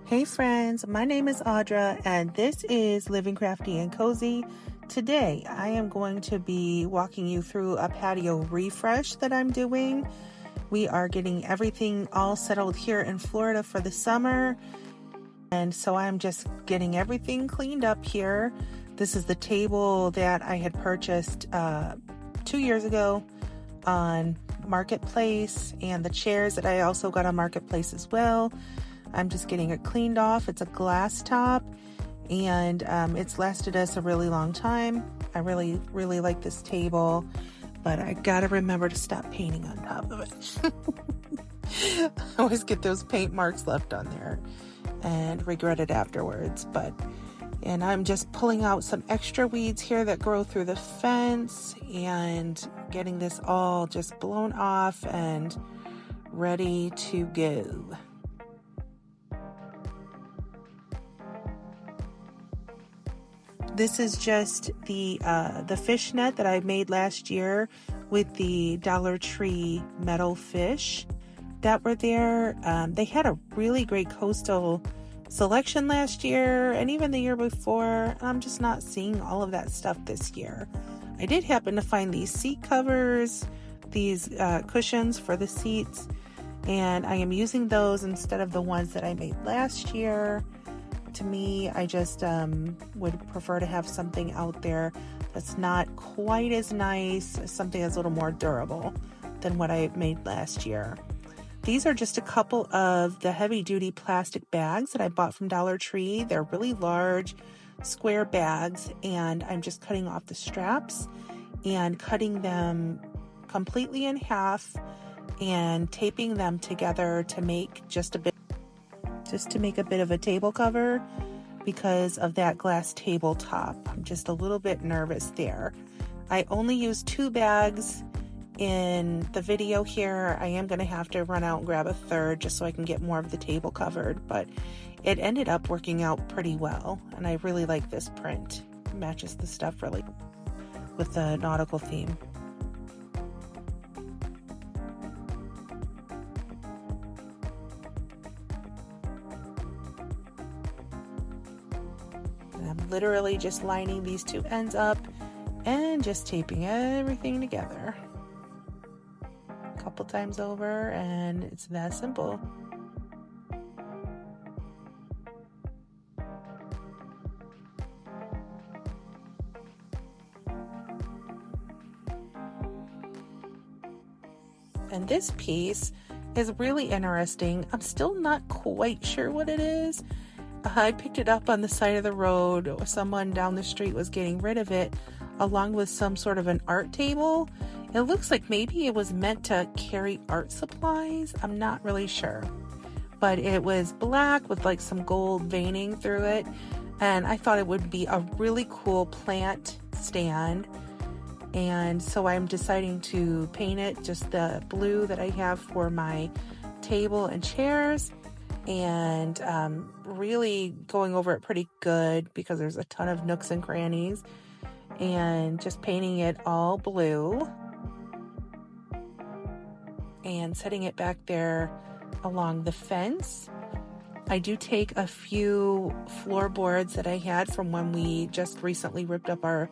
Hey friends, my name is Audra and this is Living Crafty and Cozy. Today I am going to be walking you through a patio refresh that I'm doing. We are getting everything all settled here in Florida for the summer, and so I'm just getting everything cleaned up here. This is the table that I had purchased 2 years ago on Marketplace, and the chairs that I also got on Marketplace as well. I'm just getting it cleaned off. It's a glass top, and it's lasted us a really long time. I really like this table, but I gotta remember to stop painting on top of it. I always get those paint marks left on there and regret it afterwards. And I'm just pulling out some extra weeds here that grow through the fence and getting this all just blown off and ready to go. This is just the fish net that I made last year with the Dollar Tree metal fish that were there. They had a really great coastal selection last year and even the year before. I'm just not seeing all of that stuff this year. I did happen to find these seat covers, these cushions for the seats, and I am using those instead of the ones that I made last year. To me, I just would prefer to have something out there that's not quite as nice, something that's a little more durable than what I made last year. These are just a couple of the heavy-duty plastic bags that I bought from Dollar Tree. They're really large, square bags, and I'm just cutting off the straps and cutting them completely in half and taping them together to make just to make a bit of a table cover because of that glass tabletop. I'm just a little bit nervous there. I only used 2 bags in the video here. I am going to have to run out and grab a third just so I can get more of the table covered, but it ended up working out pretty well, and I really like this print. It matches the stuff really with the nautical theme. I'm literally just lining these 2 ends up and just taping everything together a couple times over, and it's that simple. And this piece is really interesting. I'm still not quite sure what it is. I picked it up on the side of the road. Someone down the street was getting rid of it along with some sort of an art table. It looks like maybe it was meant to carry art supplies. I'm not really sure. But it was black with like some gold veining through it. And I thought it would be a really cool plant stand. And so I'm deciding to paint it just the blue that I have for my table and chairs. And really going over it pretty good because there's a ton of nooks and crannies, and just painting it all blue and setting it back there along the fence. I do take a few floorboards that I had from when we just recently ripped up our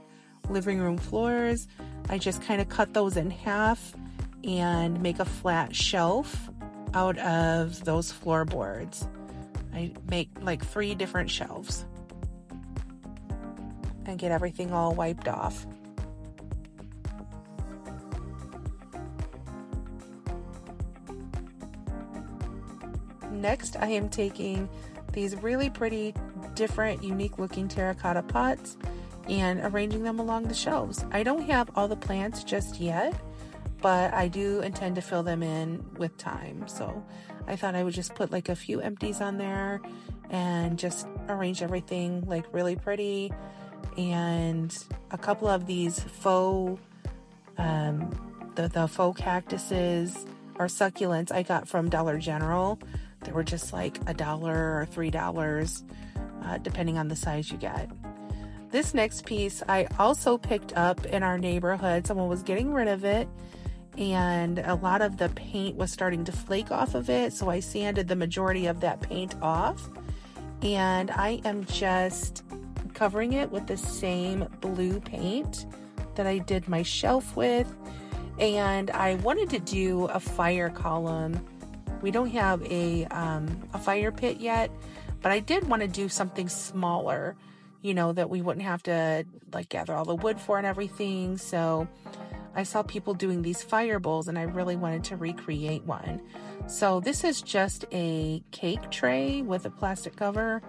living room floors. I just kind of cut those in half and make a flat shelf out of those floorboards. I make like 3 different shelves and get everything all wiped off. Next, I am taking these really pretty, different, unique looking terracotta pots and arranging them along the shelves. I don't have all the plants just yet, but I do intend to fill them in with time. So I thought I would just put like a few empties on there and just arrange everything like really pretty. And a couple of these faux, the faux cactuses or succulents I got from Dollar General. They were just like $1 or $3, depending on the size you get. This next piece I also picked up in our neighborhood. Someone was getting rid of it, and a lot of the paint was starting to flake off of it, so I sanded the majority of that paint off and I am just covering it with the same blue paint that I did my shelf with. And I wanted to do a fire column. We don't have a fire pit yet, but I did want to do something smaller, you know, that we wouldn't have to like gather all the wood for and everything. So I saw people doing these fire bowls and I really wanted to recreate one. So this is just a cake tray with a plastic cover.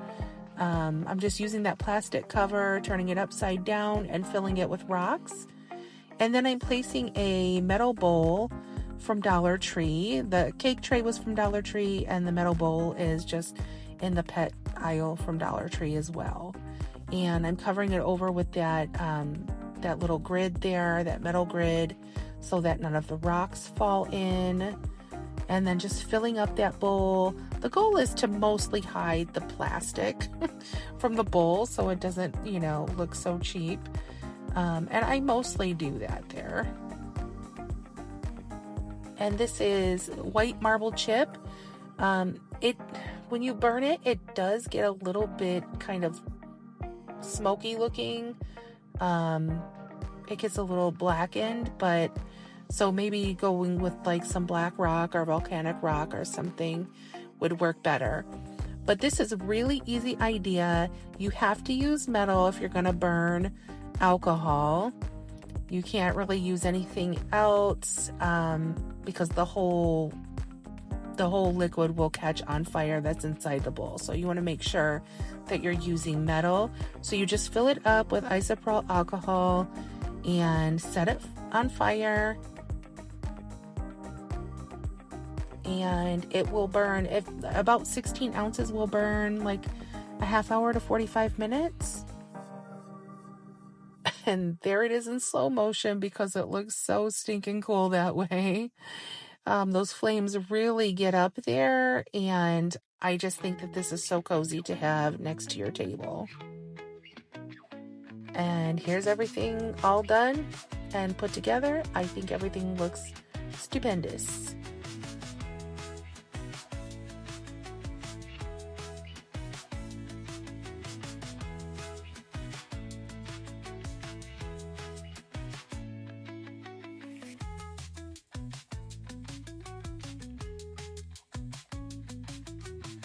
I'm just using that plastic cover, turning it upside down and filling it with rocks. And then I'm placing a metal bowl from Dollar Tree. The cake tray was from Dollar Tree and the metal bowl is just in the pet aisle from Dollar Tree as well. And I'm covering it over with that little grid there, that metal grid, so that none of the rocks fall in. And then just filling up that bowl. The goal is to mostly hide the plastic from the bowl so it doesn't, you know, look so cheap. And I mostly do that there. And this is white marble chip. When you burn it, it does get a little bit kind of smoky looking. It gets a little blackened, but so maybe going with like some black rock or volcanic rock or something would work better. But this is a really easy idea. You have to use metal if you're going to burn alcohol. You can't really use anything else because the whole liquid will catch on fire that's inside the bowl. So you want to make sure that you're using metal. So you just fill it up with isopropyl alcohol and set it on fire. And it will burn, if about 16 ounces will burn like a half hour to 45 minutes. And there it is in slow motion because it looks so stinking cool that way. Those flames really get up there, and I just think that this is so cozy to have next to your table. And here's everything all done and put together. I think everything looks stupendous.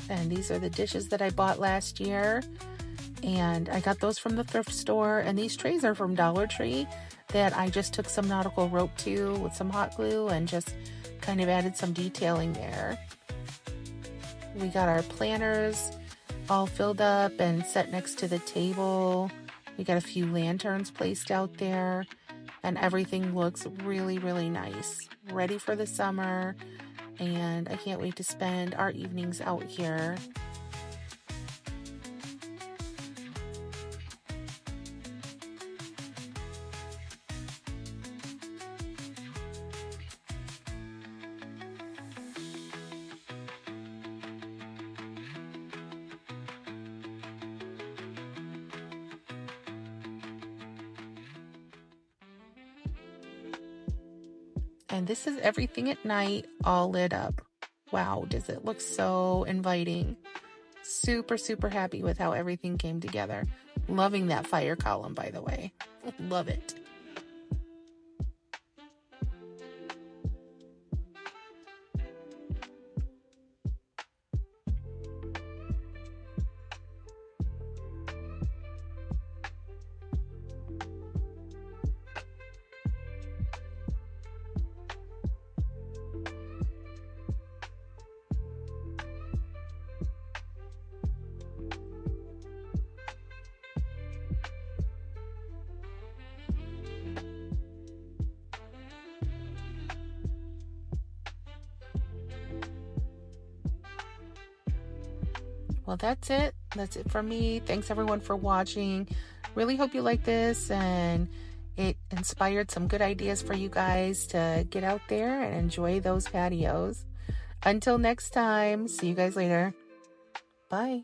And these are the dishes that I bought last year. And I got those from the thrift store. And these trays are from Dollar Tree that I just took some nautical rope to with some hot glue and just kind of added some detailing there. We got our planters all filled up and set next to the table. We got a few lanterns placed out there. And everything looks really, really nice. Ready for the summer. And I can't wait to spend our evenings out here. And this is everything at night, all lit up. Wow, does it look so inviting. Super, super happy with how everything came together. Loving that fire column, by the way. Love it. Well, that's it. That's it from me. Thanks everyone for watching. Really hope you like this and it inspired some good ideas for you guys to get out there and enjoy those patios. Until next time, see you guys later. Bye.